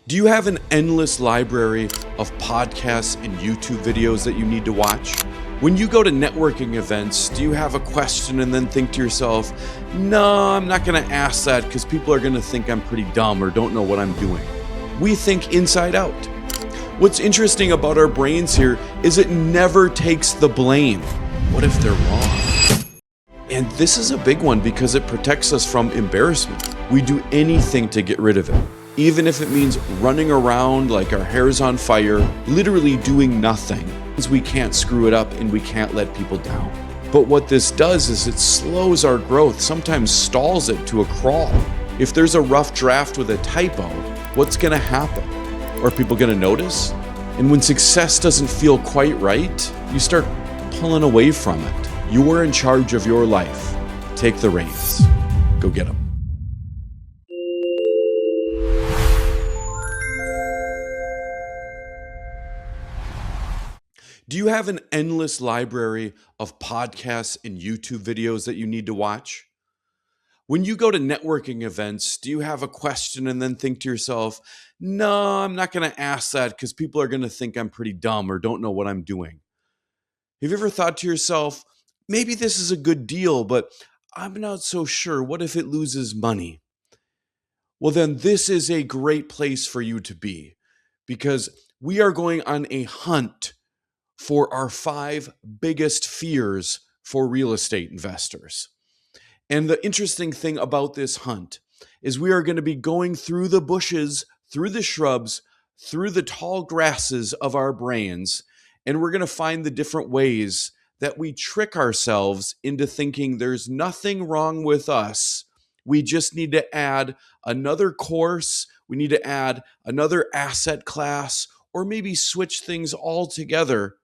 Do you have an endless library of podcasts and YouTube videos that you need to watch? When you go to networking events, do you have a question and then think to yourself, no, I'm not going to ask that because people are going to think I'm pretty dumb or don't know what I'm doing? We think inside out. What's interesting about our brains here is it never takes the blame. What if they're wrong? And this is a big one because it protects us from embarrassment. We do anything to get rid of it. Even if it means running around like our hair's on fire, literally doing nothing. We can't screw it up and we can't let people down. But what this does is it slows our growth, sometimes stalls it to a crawl. If there's a rough draft with a typo, what's gonna happen? Are people gonna notice? And when success doesn't feel quite right, you start pulling away from it. You're in charge of your life. Take the reins. Go get them. Do you have an endless library of podcasts and YouTube videos that you need to watch? When you go to networking events, do you have a question and then think to yourself, no, I'm not going to ask that because people are going to think I'm pretty dumb or don't know what I'm doing? Have you ever thought to yourself, maybe this is a good deal, but I'm not so sure. What if it loses money? Well, then this is a great place for you to be because we are going on a hunt for our 5 biggest fears for real estate investors. And the interesting thing about this hunt is we are going to be going through the bushes, through the shrubs, through the tall grasses of our brains, and we're going to find the different ways that we trick ourselves into thinking there's nothing wrong with us. We just need to add another course, we need to add another asset class, or maybe switch things altogether,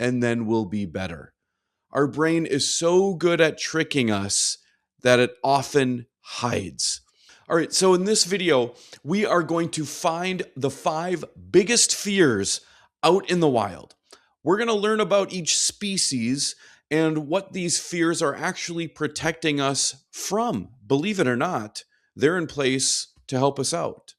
and then we'll be better. Our brain is so good at tricking us that it often hides. All right, so in this video, we are going to find the 5 biggest fears out in the wild. We're going to learn about each species and what these fears are actually protecting us from. Believe it or not, they're in place to help us out.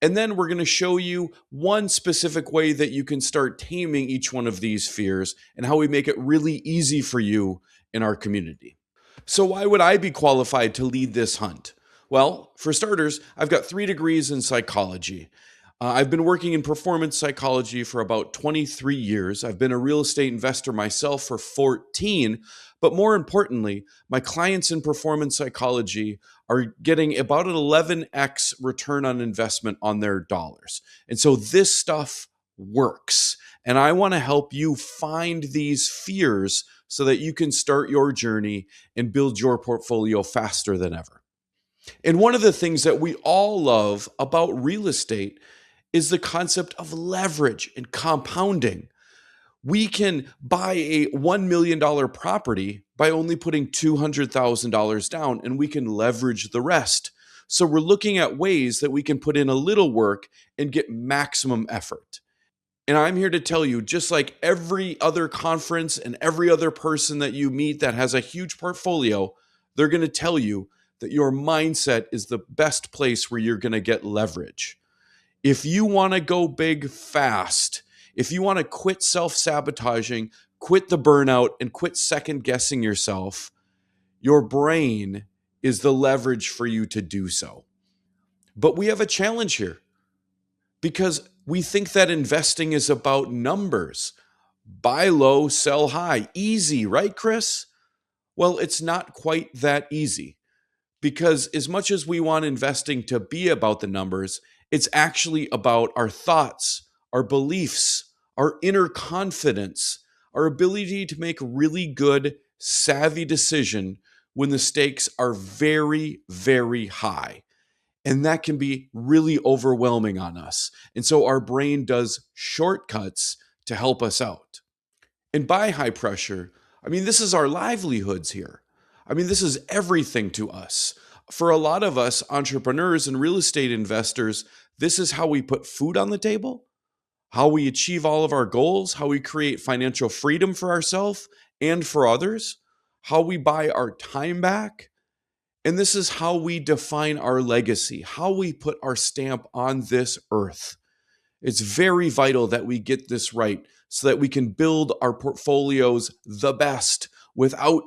And then we're going to show you one specific way that you can start taming each one of these fears and how we make it really easy for you in our community. So why would I be qualified to lead this hunt? Well, for starters, I've got 3 degrees in psychology. I've been working in performance psychology for about 23 years. I've been a real estate investor myself for 14. But more importantly, my clients in performance psychology are getting about an 11x return on investment on their dollars. And so this stuff works. And I want to help you find these fears so that you can start your journey and build your portfolio faster than ever. And one of the things that we all love about real estate is the concept of leverage and compounding. We can buy a $1 million property by only putting $200,000 down, and we can leverage the rest. So we're looking at ways that we can put in a little work and get maximum effort. And I'm here to tell you, just like every other conference and every other person that you meet that has a huge portfolio, they're going to tell you that your mindset is the best place where you're going to get leverage. If you want to go big fast, if you want to quit self-sabotaging, quit the burnout, and quit second-guessing yourself, your brain is the leverage for you to do so. But we have a challenge here because we think that investing is about numbers. Buy low, sell high. Easy, right, Chris? Well, it's not quite that easy because as much as we want investing to be about the numbers, it's actually about our thoughts, our beliefs, our inner confidence, our ability to make really good, savvy decision when the stakes are very, very high. And that can be really overwhelming on us. And so our brain does shortcuts to help us out. And by high pressure, I mean, this is our livelihoods here. I mean, this is everything to us. For a lot of us entrepreneurs and real estate investors, this is how we put food on the table, how we achieve all of our goals, how we create financial freedom for ourselves and for others, how we buy our time back. And this is how we define our legacy, how we put our stamp on this earth. It's very vital that we get this right so that we can build our portfolios the best without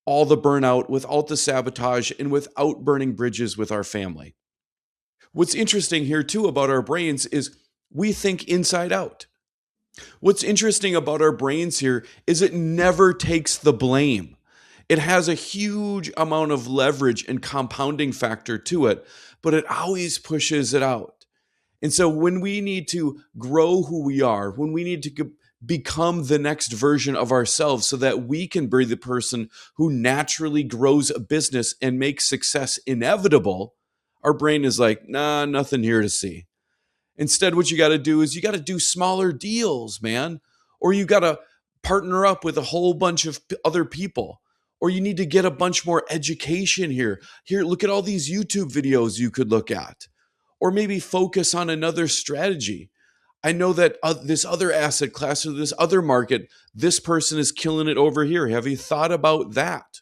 all the burnout, without the sabotage, and without burning bridges with our family. What's interesting here, too, about our brains is we think inside out. What's interesting about our brains here is it never takes the blame. It has a huge amount of leverage and compounding factor to it, but it always pushes it out. And so when we need to grow who we are, when we need to become the next version of ourselves so that we can be the person who naturally grows a business and makes success inevitable, our brain is like, nah, nothing here to see. Instead, what you got to do is you got to do smaller deals, man. Or you got to partner up with a whole bunch of other people. Or you need to get a bunch more education here. Here, look at all these YouTube videos you could look at. Or maybe focus on another strategy. I know that this other asset class or this other market, this person is killing it over here. Have you thought about that?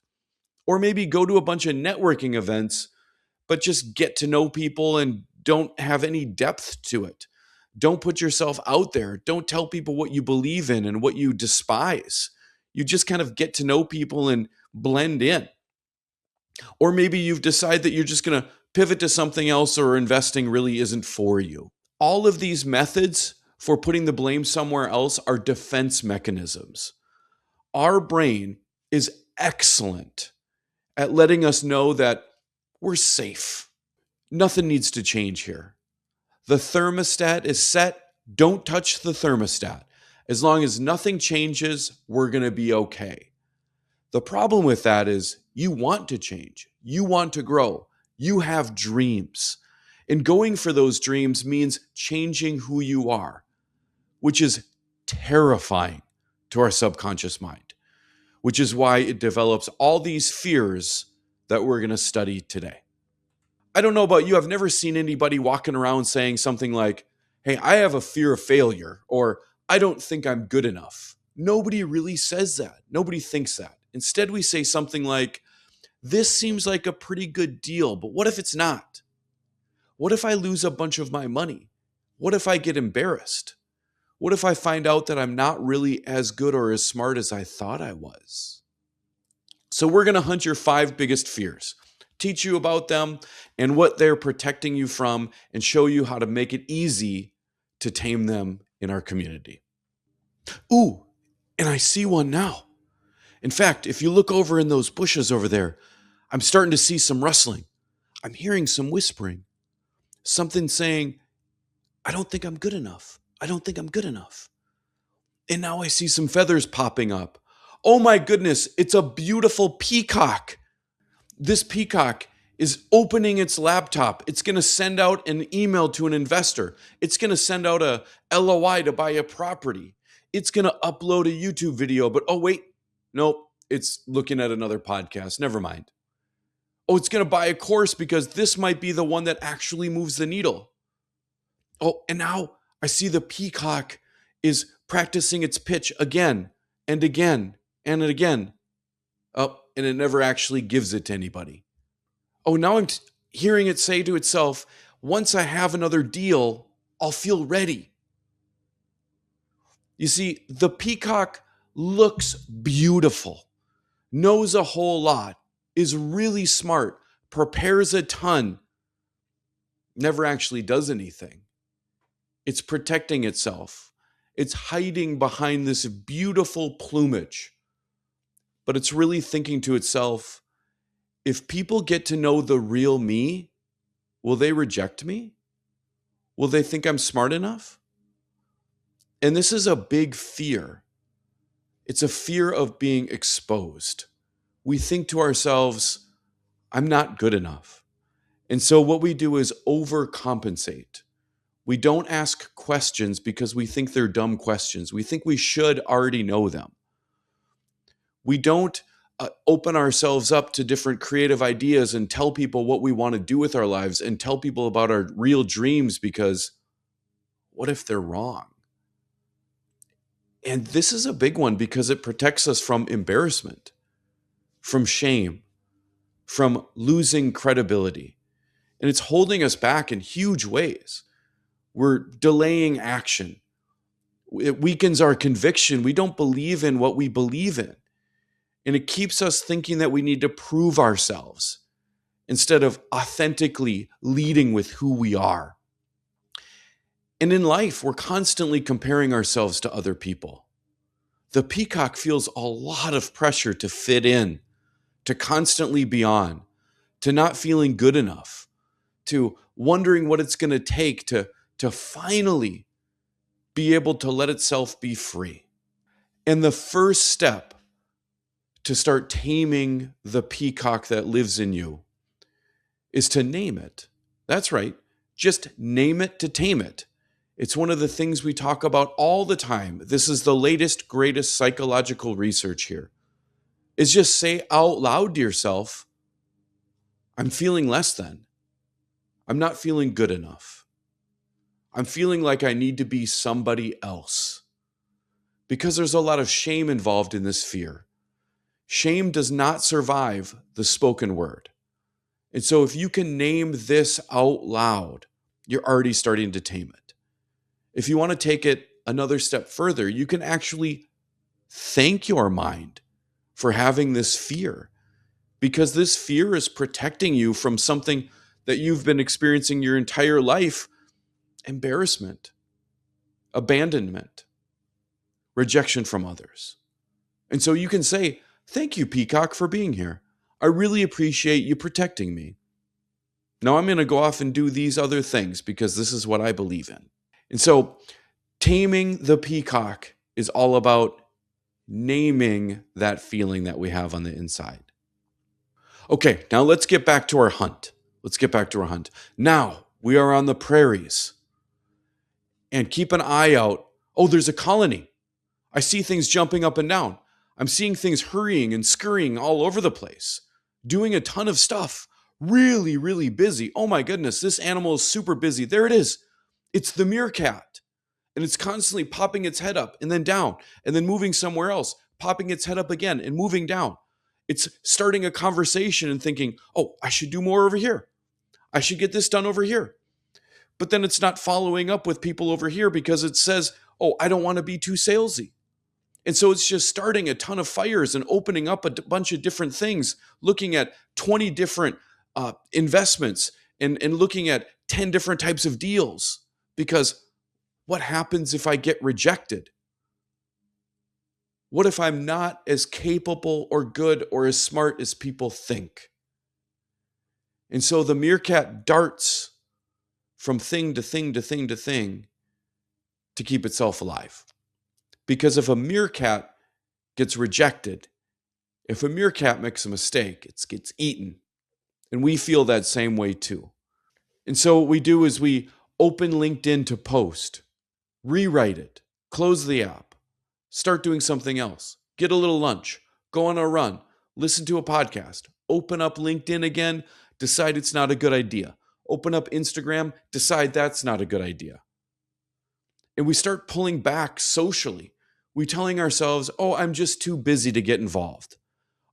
Or maybe go to a bunch of networking events, but just get to know people and don't have any depth to it. Don't put yourself out there. Don't tell people what you believe in and what you despise. You just kind of get to know people and blend in. Or maybe you've decided that you're just going to pivot to something else or investing really isn't for you. All of these methods for putting the blame somewhere else are defense mechanisms. Our brain is excellent at letting us know that we're safe. Nothing needs to change here. The thermostat is set. Don't touch the thermostat. As long as nothing changes, we're going to be okay. The problem with that is you want to change. You want to grow. You have dreams. And going for those dreams means changing who you are, which is terrifying to our subconscious mind, which is why it develops all these fears that we're going to study today. I don't know about you. I've never seen anybody walking around saying something like, hey, I have a fear of failure, or I don't think I'm good enough. Nobody really says that. Nobody thinks that. Instead, we say something like, this seems like a pretty good deal, but what if it's not? What if I lose a bunch of my money? What if I get embarrassed? What if I find out that I'm not really as good or as smart as I thought I was? So we're going to hunt your 5 biggest fears, teach you about them and what they're protecting you from, and show you how to make it easy to tame them in our community. Ooh, and I see one now. In fact, if you look over in those bushes over there, I'm starting to see some rustling. I'm hearing some whispering. Something saying, I don't think I'm good enough. I don't think I'm good enough. And now I see some feathers popping up. Oh my goodness, it's a beautiful peacock. This peacock is opening its laptop. It's going to send out an email to an investor. It's going to send out a LOI to buy a property. It's going to upload a YouTube video, but oh wait, nope, it's looking at another podcast. Never mind. Oh, it's going to buy a course because this might be the one that actually moves the needle. Oh, and now I see the peacock is practicing its pitch again and again and again. Oh, and it never actually gives it to anybody. Oh, now I'm hearing it say to itself, once I have another deal, I'll feel ready. You see, the peacock looks beautiful, knows a whole lot, is really smart, prepares a ton, never actually does anything. It's protecting itself. It's hiding behind this beautiful plumage. But it's really thinking to itself, if people get to know the real me, will they reject me? Will they think I'm smart enough? And this is a big fear. It's a fear of being exposed. We think to ourselves, I'm not good enough. And so what we do is overcompensate. We don't ask questions because we think they're dumb questions. We think we should already know them. We don't open ourselves up to different creative ideas and tell people what we want to do with our lives and tell people about our real dreams because what if they're wrong? And this is a big one because it protects us from embarrassment, from shame, from losing credibility. And it's holding us back in huge ways. We're delaying action. It weakens our conviction. We don't believe in what we believe in. And it keeps us thinking that we need to prove ourselves instead of authentically leading with who we are. And in life, we're constantly comparing ourselves to other people. The peacock feels a lot of pressure to fit in, to constantly be on, to not feeling good enough, to wondering what it's going to take to finally be able to let itself be free. And the first step to start taming the peacock that lives in you is to name it. That's right. Just name it to tame it. It's one of the things we talk about all the time. This is the latest, greatest psychological research here. Is just say out loud to yourself, I'm feeling less than. I'm not feeling good enough. I'm feeling like I need to be somebody else. Because there's a lot of shame involved in this fear. Shame does not survive the spoken word. And so if you can name this out loud, you're already starting to tame it. If you want to take it another step further, you can actually thank your mind for having this fear, because this fear is protecting you from something that you've been experiencing your entire life: embarrassment, abandonment, rejection from others. And so you can say, thank you, Peacock, for being here. I really appreciate you protecting me. Now I'm going to go off and do these other things because this is what I believe in. And so taming the peacock is all about naming that feeling that we have on the inside. Okay, now let's get back to our hunt. Now we are on the prairies. And keep an eye out. Oh, there's a colony. I see things jumping up and down. I'm seeing things hurrying and scurrying all over the place, doing a ton of stuff. Really, really busy. Oh my goodness, this animal is super busy. There it is. It's the meerkat. And it's constantly popping its head up and then down and then moving somewhere else, popping its head up again and moving down. It's starting a conversation and thinking, oh, I should do more over here. I should get this done over here. But then it's not following up with people over here because it says, oh, I don't want to be too salesy. And so it's just starting a ton of fires and opening up a bunch of different things, looking at 20 different investments and looking at 10 different types of deals. Because what happens if I get rejected? What if I'm not as capable or good or as smart as people think? And so the meerkat darts from thing to thing to thing to thing to keep itself alive. Because if a meerkat gets rejected, if a meerkat makes a mistake, it gets eaten. And we feel that same way too. And so what we do is we open LinkedIn to post, rewrite it, close the app, start doing something else, get a little lunch, go on a run, listen to a podcast, open up LinkedIn again, decide it's not a good idea. Open up Instagram, decide that's not a good idea. And we start pulling back socially. We're telling ourselves, oh, I'm just too busy to get involved.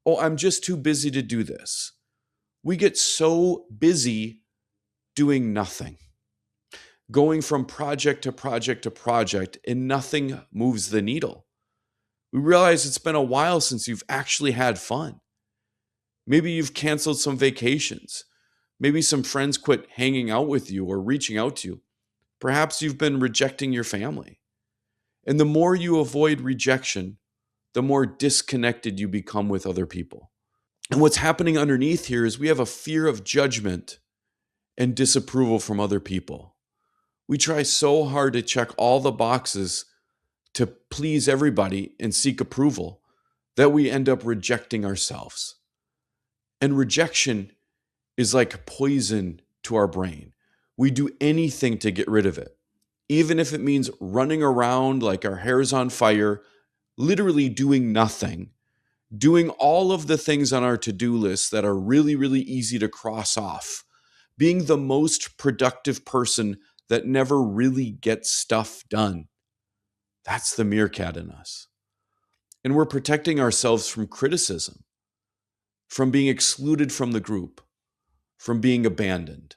Oh, I'm just too busy to do this. We get so busy doing nothing, going from project to project to project, and nothing moves the needle. We realize it's been a while since you've actually had fun. Maybe you've canceled some vacations. Maybe some friends quit hanging out with you or reaching out to you. Perhaps you've been rejecting your family. And the more you avoid rejection, the more disconnected you become with other people. And what's happening underneath here is we have a fear of judgment and disapproval from other people. We try so hard to check all the boxes to please everybody and seek approval that we end up rejecting ourselves. And rejection is like poison to our brain. We do anything to get rid of it, even if it means running around like our hair's on fire, literally doing nothing, doing all of the things on our to-do list that are really, really easy to cross off, being the most productive person that never really gets stuff done. That's the meerkat in us. And we're protecting ourselves from criticism. from being excluded from the group, from being abandoned.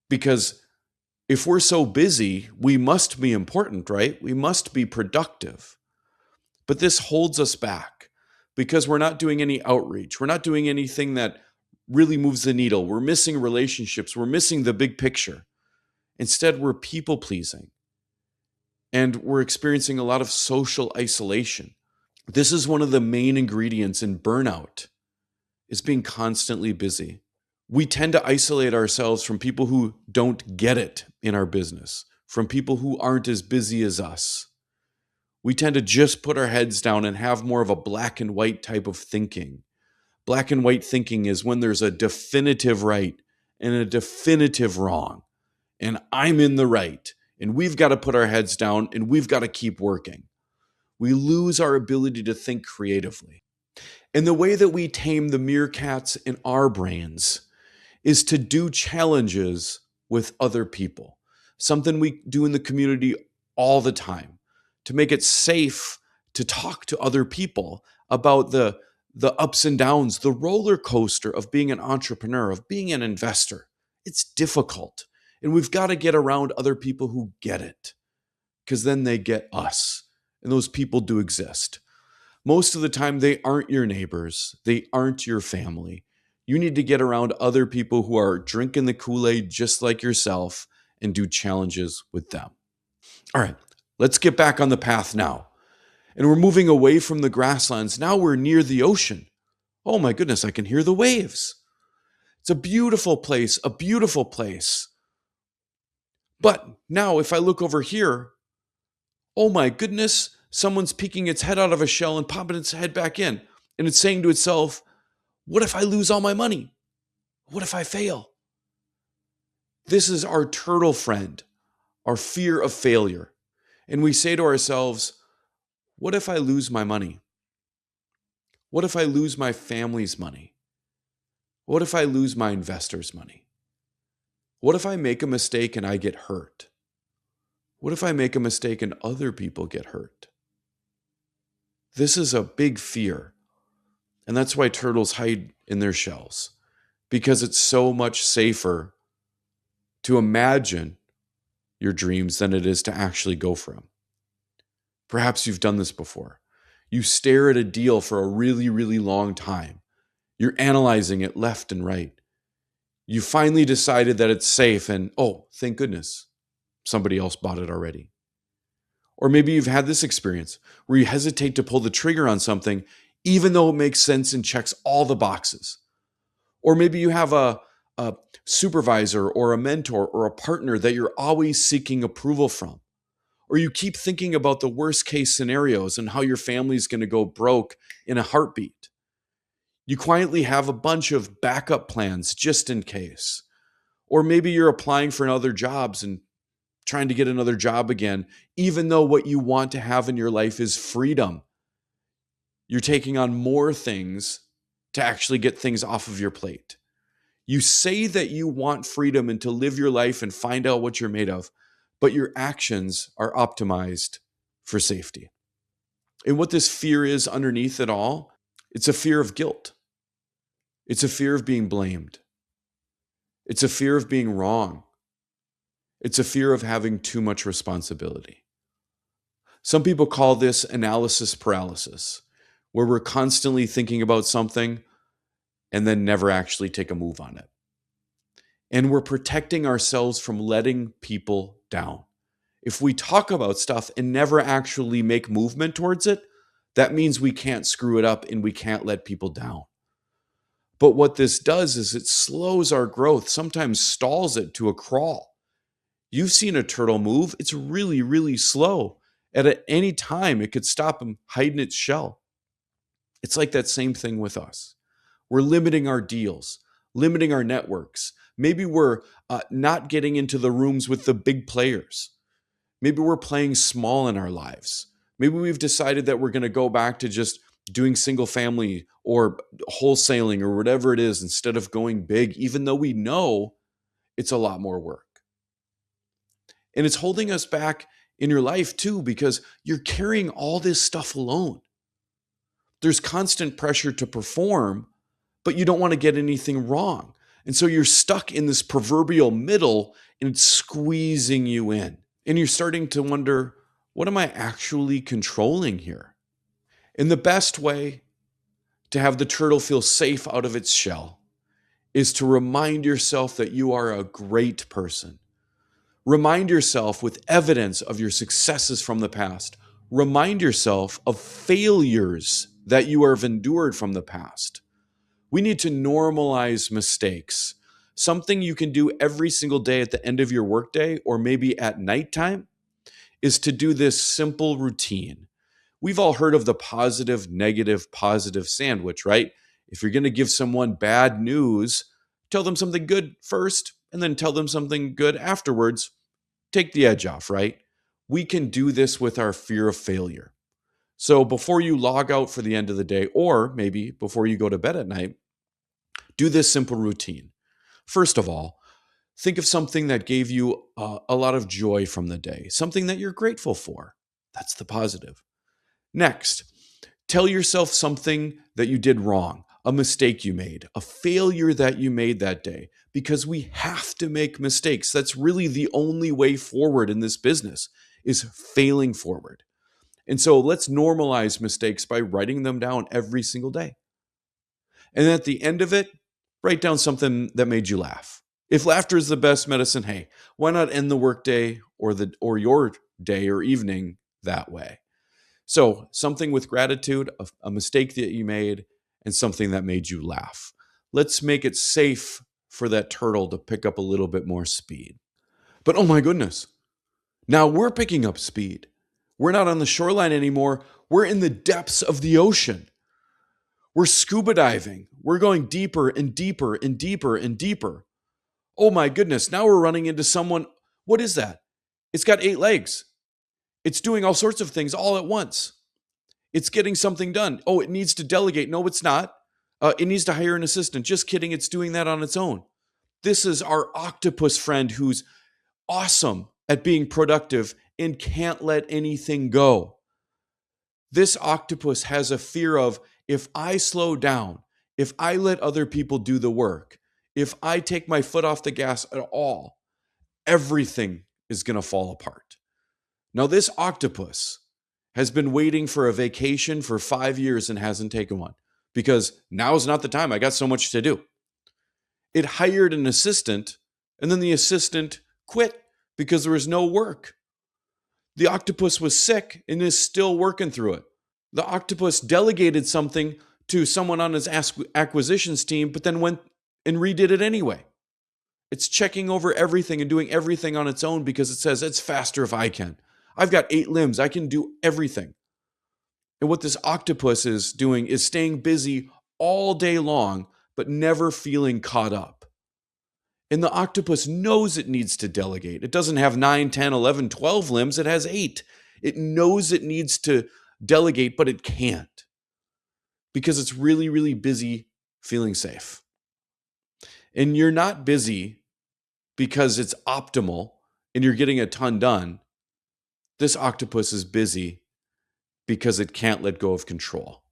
Because if we're so busy, we must be important, right? We must be productive. But this holds us back because we're not doing any outreach. We're not doing anything that really moves the needle. We're missing relationships. We're missing the big picture. Instead, we're people pleasing and we're experiencing a lot of social isolation. This is one of the main ingredients in burnout, is being constantly busy. We tend to isolate ourselves from people who don't get it in our business, from people who aren't as busy as us. We tend to just put our heads down and have more of a black and white type of thinking. Black and white thinking is when there's a definitive right and a definitive wrong, and I'm in the right, and we've got to put our heads down and we've got to keep working. We lose our ability to think creatively. And the way that we tame the meerkats in our brains is to do challenges with other people, something we do in the community all the time, to make it safe to talk to other people about the ups and downs, the roller coaster of being an entrepreneur, of being an investor. It's difficult. And we've got to get around other people who get it, because then they get us. And those people do exist. Most of the time, they aren't your neighbors. They aren't your family. You need to get around other people who are drinking the Kool-Aid just like yourself and do challenges with them. All right, let's get back on the path now. And we're moving away from the grasslands. Now we're near the ocean. Oh my goodness, I can hear the waves. It's a beautiful place, a beautiful place. But now if I look over here, oh my goodness, someone's peeking its head out of a shell and popping its head back in. And it's saying to itself, what if I lose all my money? What if I fail? This is our turtle friend, our fear of failure. And we say to ourselves, what if I lose my money? What if I lose my family's money? What if I lose my investors' money? What if I make a mistake and I get hurt? What if I make a mistake and other people get hurt? This is a big fear. And that's why turtles hide in their shells, because it's so much safer to imagine your dreams than it is to actually go for them. Perhaps you've done this before. You stare at a deal for a really, really long time. You're analyzing it left and right. You finally decided that it's safe and, oh, thank goodness, somebody else bought it already. Or maybe you've had this experience where you hesitate to pull the trigger on something even though it makes sense and checks all the boxes. Or maybe you have a supervisor or a mentor or a partner that you're always seeking approval from. Or you keep thinking about the worst case scenarios and how your family's going to go broke in a heartbeat. You quietly have a bunch of backup plans just in case. Or maybe you're applying for other jobs and trying to get another job again, even though what you want to have in your life is freedom. You're taking on more things to actually get things off of your plate. You say that you want freedom and to live your life and find out what you're made of, but your actions are optimized for safety. And what this fear is underneath it all, it's a fear of guilt. It's a fear of being blamed. It's a fear of being wrong. It's a fear of having too much responsibility. Some people call this analysis paralysis, where we're constantly thinking about something and then never actually take a move on it. And we're protecting ourselves from letting people down. If we talk about stuff and never actually make movement towards it, that means we can't screw it up and we can't let people down. But what this does is it slows our growth, sometimes stalls it to a crawl. You've seen a turtle move. It's really, really slow. At any time, it could stop and hide in its shell. It's like that same thing with us. We're limiting our deals, limiting our networks. Maybe we're not getting into the rooms with the big players. Maybe we're playing small in our lives. Maybe we've decided that we're going to go back to just doing single family or wholesaling or whatever it is instead of going big, even though we know it's a lot more work. And it's holding us back in your life too, because you're carrying all this stuff alone. There's constant pressure to perform but you don't want to get anything wrong. And so you're stuck in this proverbial middle and it's squeezing you in. And you're starting to wonder, what am I actually controlling here? And the best way to have the turtle feel safe out of its shell is to remind yourself that you are a great person. Remind yourself with evidence of your successes from the past. Remind yourself of failures that you have endured from the past. We need to normalize mistakes. Something you can do every single day at the end of your workday or maybe at nighttime is to do this simple routine. We've all heard of the positive, negative, positive sandwich, right? If you're going to give someone bad news, tell them something good first and then tell them something good afterwards. Take the edge off, right? We can do this with our fear of failure. So before you log out for the end of the day, or maybe before you go to bed at night, do this simple routine. First of all, think of something that gave you a lot of joy from the day, something that you're grateful for. That's the positive. Next, tell yourself something that you did wrong, a mistake you made, a failure that you made that day, because we have to make mistakes. That's really the only way forward in this business is failing forward. And so let's normalize mistakes by writing them down every single day. And at the end of it, write down something that made you laugh. If laughter is the best medicine, hey, why not end the workday or your day or evening that way? So something with gratitude, a mistake that you made, and something that made you laugh. Let's make it safe for that turtle to pick up a little bit more speed. But oh my goodness, now we're picking up speed. We're not on the shoreline anymore. We're in the depths of the ocean. We're scuba diving. We're going deeper and deeper and deeper and deeper. Oh my goodness, now we're running into someone. What is that? It's got 8 legs. It's doing all sorts of things all at once. It's getting something done. Oh, it needs to delegate. No, it's not. It needs to hire an assistant. Just kidding. It's doing that on its own. This is our octopus friend who's awesome at being productive and can't let anything go. This octopus has a fear of, if I slow down, if I let other people do the work, if I take my foot off the gas at all, everything is going to fall apart. Now, this octopus has been waiting for a vacation for 5 years and hasn't taken one because now's not the time. I got so much to do. It hired an assistant, and then the assistant quit because there was no work. The octopus was sick and is still working through it. The octopus delegated something to someone on his acquisitions team, but then went and redid it anyway. It's checking over everything and doing everything on its own because it says it's faster if I can. I've got 8 limbs. I can do everything. And what this octopus is doing is staying busy all day long, but never feeling caught up. And the octopus knows it needs to delegate. It doesn't have 9, 10, 11, 12 limbs. It has 8. It knows it needs to delegate, but it can't because it's really, really busy feeling safe. And you're not busy because it's optimal and you're getting a ton done. This octopus is busy because it can't let go of control.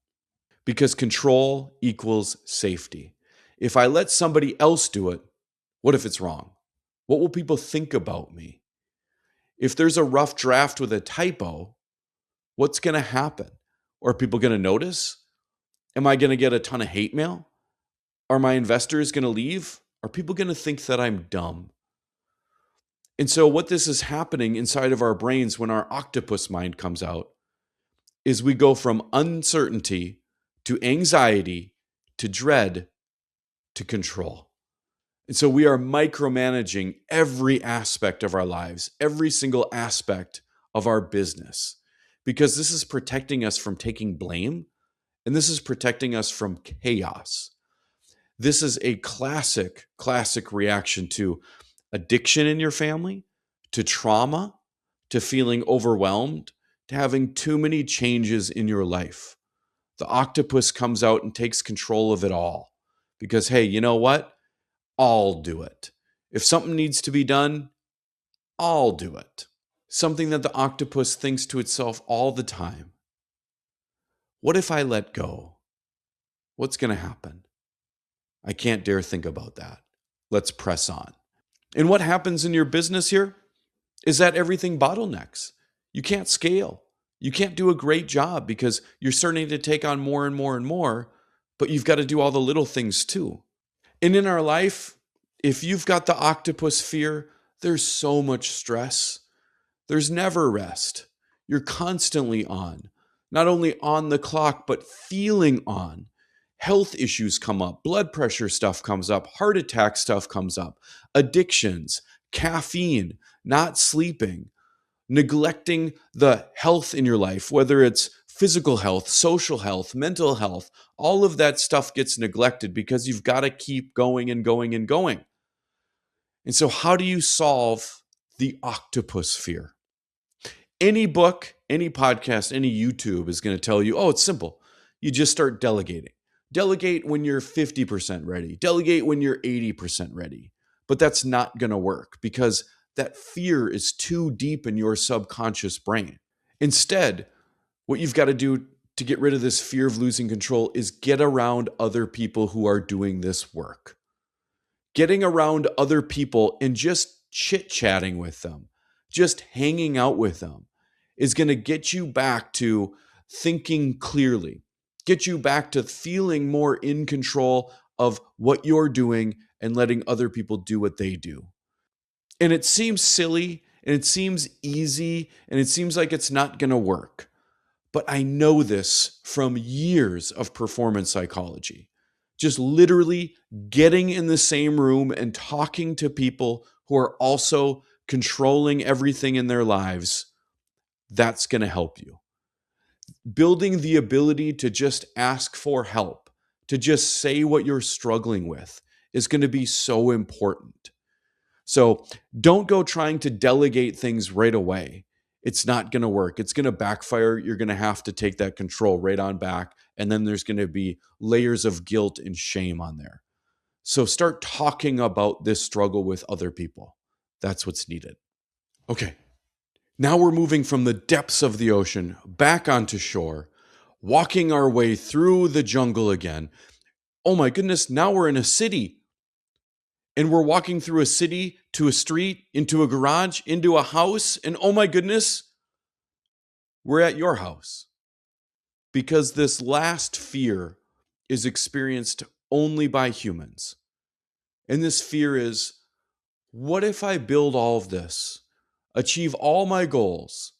Because control equals safety. If I let somebody else do it, what if it's wrong? What will people think about me? If there's a rough draft with a typo, what's going to happen? Are people going to notice? Am I going to get a ton of hate mail? Are my investors going to leave? Are people going to think that I'm dumb? And so what this is happening inside of our brains when our octopus mind comes out is we go from uncertainty to anxiety to dread to control. And so we are micromanaging every aspect of our lives, every single aspect of our business, because this is protecting us from taking blame and this is protecting us from chaos. This is a classic reaction to addiction in your family, to trauma, to feeling overwhelmed, to having too many changes in your life. The octopus comes out and takes control of it all because, hey, you know what? I'll do it. If something needs to be done, I'll do it. Something that the octopus thinks to itself all the time. What if I let go? What's going to happen? I can't dare think about that. Let's press on. And what happens in your business here is that everything bottlenecks. You can't scale. You can't do a great job because you're starting to take on more and more and more, but you've got to do all the little things too. And in our life, if you've got the octopus fear, there's so much stress. There's never rest. You're constantly on, not only on the clock, but feeling on. Health issues come up, blood pressure stuff comes up, heart attack stuff comes up, addictions, caffeine, not sleeping, neglecting the health in your life, whether it's physical health, social health, mental health, all of that stuff gets neglected because you've got to keep going and going and going. And so, how do you solve the octopus fear? Any book, any podcast, any YouTube is going to tell you, oh, it's simple. You just start delegating. Delegate when you're 50% ready. Delegate when you're 80% ready. But that's not going to work because that fear is too deep in your subconscious brain. Instead, what you've got to do to get rid of this fear of losing control is get around other people who are doing this work. Getting around other people and just chit-chatting with them, just hanging out with them, is going to get you back to thinking clearly, get you back to feeling more in control of what you're doing and letting other people do what they do. And it seems silly and it seems easy and it seems like it's not going to work. But I know this from years of performance psychology. Just literally getting in the same room and talking to people who are also controlling everything in their lives, that's going to help you. Building the ability to just ask for help, to just say what you're struggling with, is going to be so important. So don't go trying to delegate things right away. It's not going to work. It's going to backfire. You're going to have to take that control right on back. And then there's going to be layers of guilt and shame on there. So start talking about this struggle with other people. That's what's needed. Okay. Now we're moving from the depths of the ocean back onto shore, walking our way through the jungle again. Oh my goodness, now we're in a city. And we're walking through a city, to a street, into a garage, into a house, and oh my goodness, we're at your house. Because this last fear is experienced only by humans. And this fear is, what if I build all of this, achieve all my goals,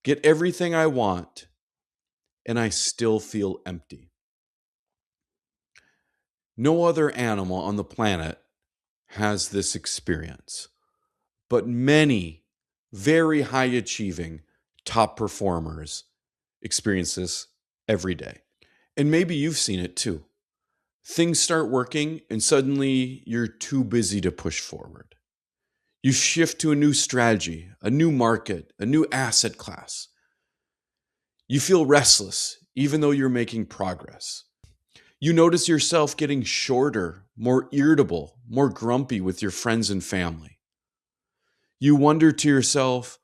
get everything I want, and I still feel empty? No other animal on the planet has this experience, but many very high achieving top performers experience this every day. And maybe you've seen it too. Things start working and suddenly you're too busy to push forward. You shift to a new strategy, a new market, a new asset class. You feel restless even though you're making progress. You notice yourself getting shorter, more irritable, more grumpy with your friends and family. You wonder to yourself,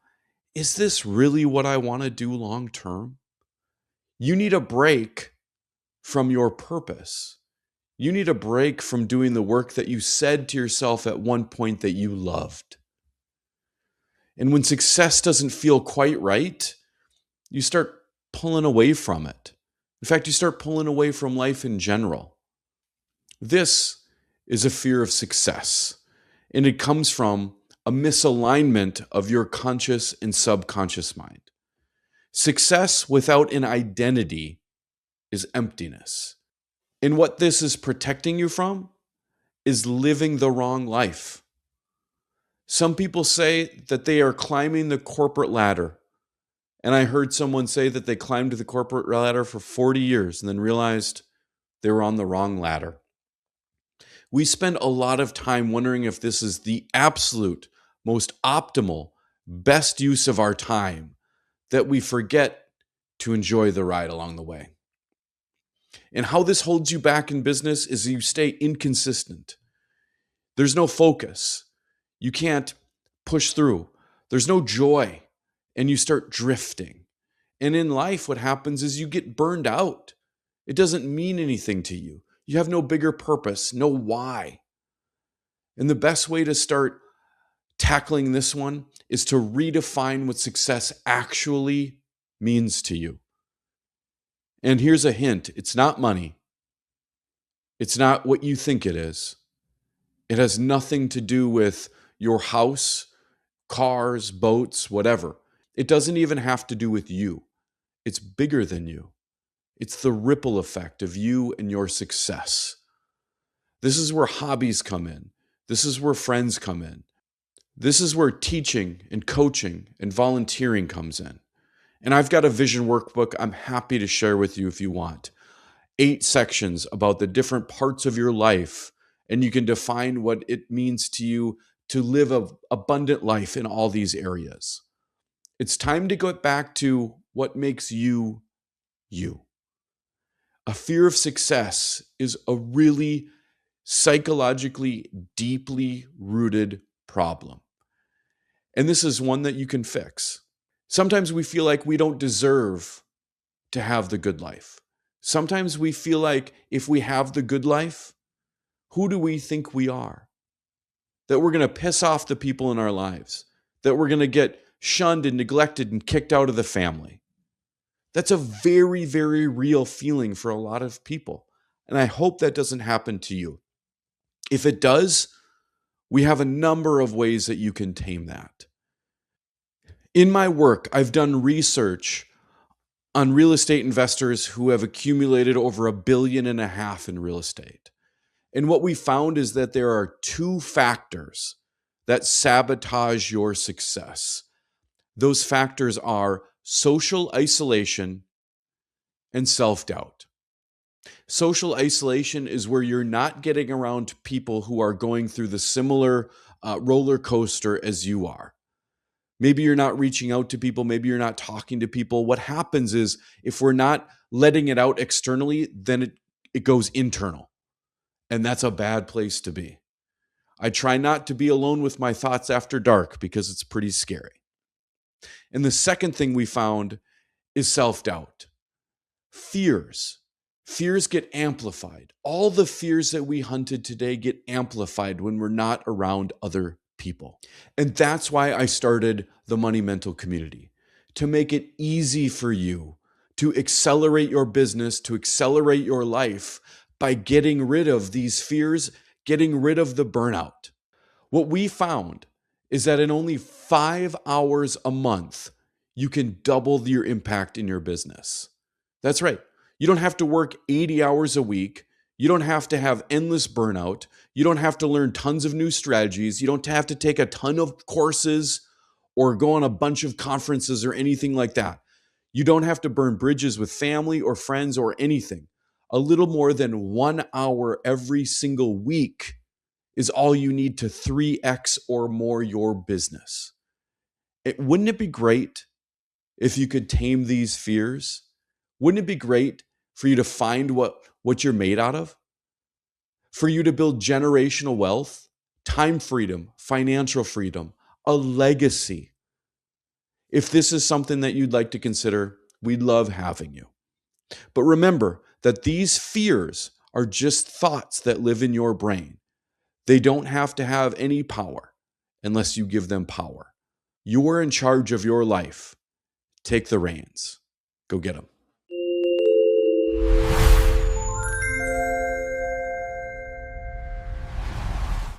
is this really what I want to do long term? You need a break from your purpose. You need a break from doing the work that you said to yourself at one point that you loved. And when success doesn't feel quite right, you start pulling away from it. In fact, you start pulling away from life in general. This is a fear of success, and it comes from a misalignment of your conscious and subconscious mind. Success without an identity is emptiness. And what this is protecting you from is living the wrong life. Some people say that they are climbing the corporate ladder. And I heard someone say that they climbed the corporate ladder for 40 years and then realized they were on the wrong ladder. We spend a lot of time wondering if this is the absolute most optimal, best use of our time, that we forget to enjoy the ride along the way. And how this holds you back in business is you stay inconsistent. There's no focus. You can't push through. There's no joy, and you start drifting. And in life, what happens is you get burned out. It doesn't mean anything to you. You have no bigger purpose, no why. And the best way to start tackling this one is to redefine what success actually means to you. And here's a hint. It's not money. It's not what you think it is. It has nothing to do with your house, cars, boats, whatever. It doesn't even have to do with you. It's bigger than you. It's the ripple effect of you and your success. This is where hobbies come in. This is where friends come in. This is where teaching and coaching and volunteering comes in. And I've got a vision workbook I'm happy to share with you if you want. 8 sections about the different parts of your life, and you can define what it means to you to live an abundant life in all these areas. It's time to get back to what makes you, you. A fear of success is a really psychologically deeply rooted problem. And this is one that you can fix. Sometimes we feel like we don't deserve to have the good life. Sometimes we feel like if we have the good life, who do we think we are? That we're going to piss off the people in our lives, that we're going to get shunned and neglected and kicked out of the family. That's a very, very real feeling for a lot of people. And I hope that doesn't happen to you. If it does, we have a number of ways that you can tame that. In my work, I've done research on real estate investors who have accumulated over $1.5 billion in real estate. And what we found is that there are 2 factors that sabotage your success. Those factors are social isolation and self-doubt. Social isolation is where you're not getting around people who are going through the similar roller coaster as you are. Maybe you're not reaching out to people. Maybe you're not talking to people. What happens is if we're not letting it out externally, then it goes internal. And that's a bad place to be. I try not to be alone with my thoughts after dark because it's pretty scary. And the second thing we found is self-doubt. Fears. Fears get amplified. All the fears that we hunted today get amplified when we're not around other people. And that's why I started the Money Mental community, to make it easy for you to accelerate your business, to accelerate your life by getting rid of these fears, getting rid of the burnout. What we found is that in only 5 hours a month, you can double your impact in your business. That's right. You don't have to work 80 hours a week. You don't have to have endless burnout. You don't have to learn tons of new strategies. You don't have to take a ton of courses or go on a bunch of conferences or anything like that. You don't have to burn bridges with family or friends or anything. A little more than 1 hour every single week is all you need to 3x or more your business. Wouldn't it be great if you could tame these fears? Wouldn't it be great for you to find what you're made out of? For you to build generational wealth, time freedom, financial freedom, a legacy. If this is something that you'd like to consider, we'd love having you. But remember that these fears are just thoughts that live in your brain. They don't have to have any power unless you give them power. You're in charge of your life. Take the reins. Go get them.